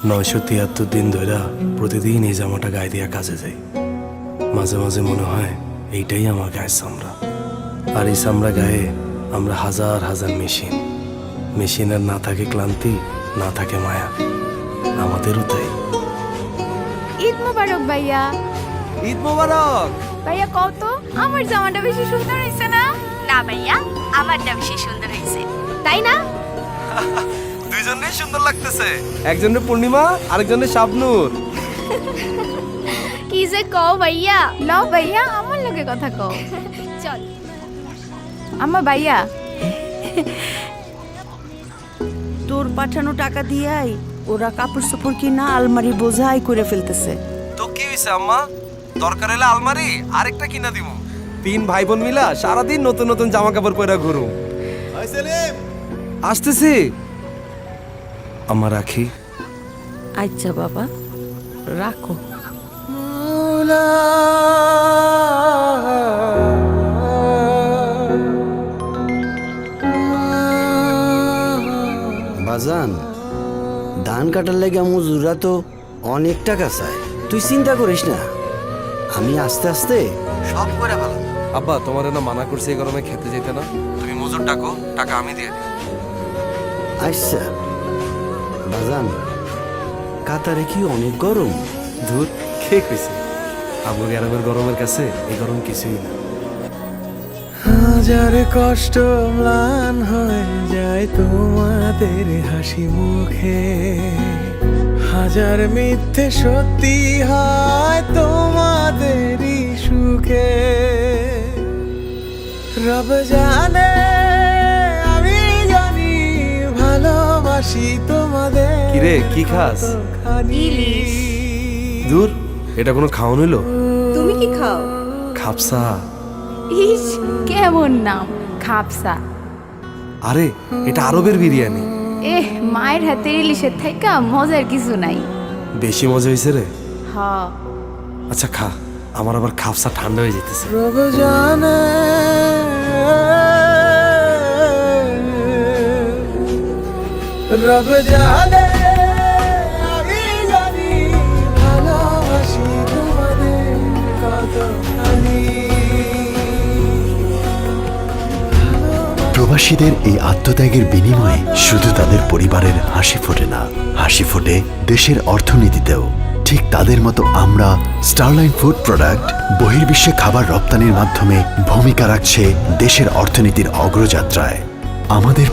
973 দিন ধরে প্রতিদিন এই জামাটা গায়ে দিয়া কাজে যাই। মাঝে মাঝে মনে হয় এইটাই আমার গায়ের চামড়া। আর এই চামড়া গায়ে আমরা হাজার হাজার মেশিনের না থাকে ক্লান্তি, না থাকে মায়া। আমাদেরও তাই। ঈদ মোবারক ভাইয়া। ঈদ মোবারক। ভাইয়া কত আমার জামাটা বেশি সুন্দর হয়েছে না? না ভাইয়া, আমারটা বেশি সুন্দর হয়েছে। তাই না? দুইজনেই সুন্দর লাগতেছে। একজনের পূর্ণিমা, আরেকজনের শাবনূর। কি যে কও ভাইয়া। লও ভাইয়া আমার লগে কথা কও। চল আমার ভাইয়া। তোর পাঠানো টাকা দিয়াই ওরা কাপড় চোপড় কিনা আলমারি বোঝাই করে ফেলতেছে। তো কি হইছে আম্মা? দরকার হলে আলমারি আরেকটা কিনা দিমু। 3 ভাই বোন মিলা সারাদিন নতুন নতুন জামা কাপড় পরে ঘুরু। আসতেছি। আমার রাখি। আচ্ছা বাবা, রাখো। বাজান, ধান কাটার লাগে মজুরা তো অনেক টাকা চায়। তুই চিন্তা করিস না, আমি আস্তে আস্তে সব করে ভালো। আব্বা, তোমার না মানা করছে এই গরমে খেতে যেতে না। তুমি মজুর ডাকো, টাকা আমি দিয়ে দিই। আচ্ছা বাজান, কাতারে কি অনেক গরম? ধুর, কে কইছে? আবু গ্রামের গরমের কাছে এই গরম কিছুই না। হাজার কষ্ট ম্লান হয়ে যায় তোমাদের হাসি মুখে, হাজার মিথ্যে সত্যি হয় তোমাদেরই সুখে। রব জানে আমি জানি ভালোবাসি তোমাদের। কিরে, কি খাস? ইলিশ। দূর, এটা কোনো খাওয়ান হইলো? তুমি কি খাও? খাপসা। ইস কেমন নাম, খাপসা। আরে এটা আরবের বিরিয়ানি। মায়ের হাতের ইলিশের থাইকা মজার কিছু নাই। বেশি মজা হয়েছে রে। হ আচ্ছা খা, আমার আবার খাপসা ঠান্ডা হয়ে যেতেছে। রব জানে রব জানে আমি জানি ভালোবাসি তোমাদের কতখানি। প্রবাসীদের এই আত্মত্যাগের বিনিময়ে শুধু তাদের পরিবারের হাসি ফোটে না, হাসি ফোটে দেশের অর্থনীতিতেও। ঠিক তাদের মতো আমরা স্টারলাইন ফুড প্রোডাক্ট বহির্বিশ্বে খাবার রপ্তানির মাধ্যমে ভূমিকা রাখছে দেশের অর্থনীতির অগ্রযাত্রায়। আমাদের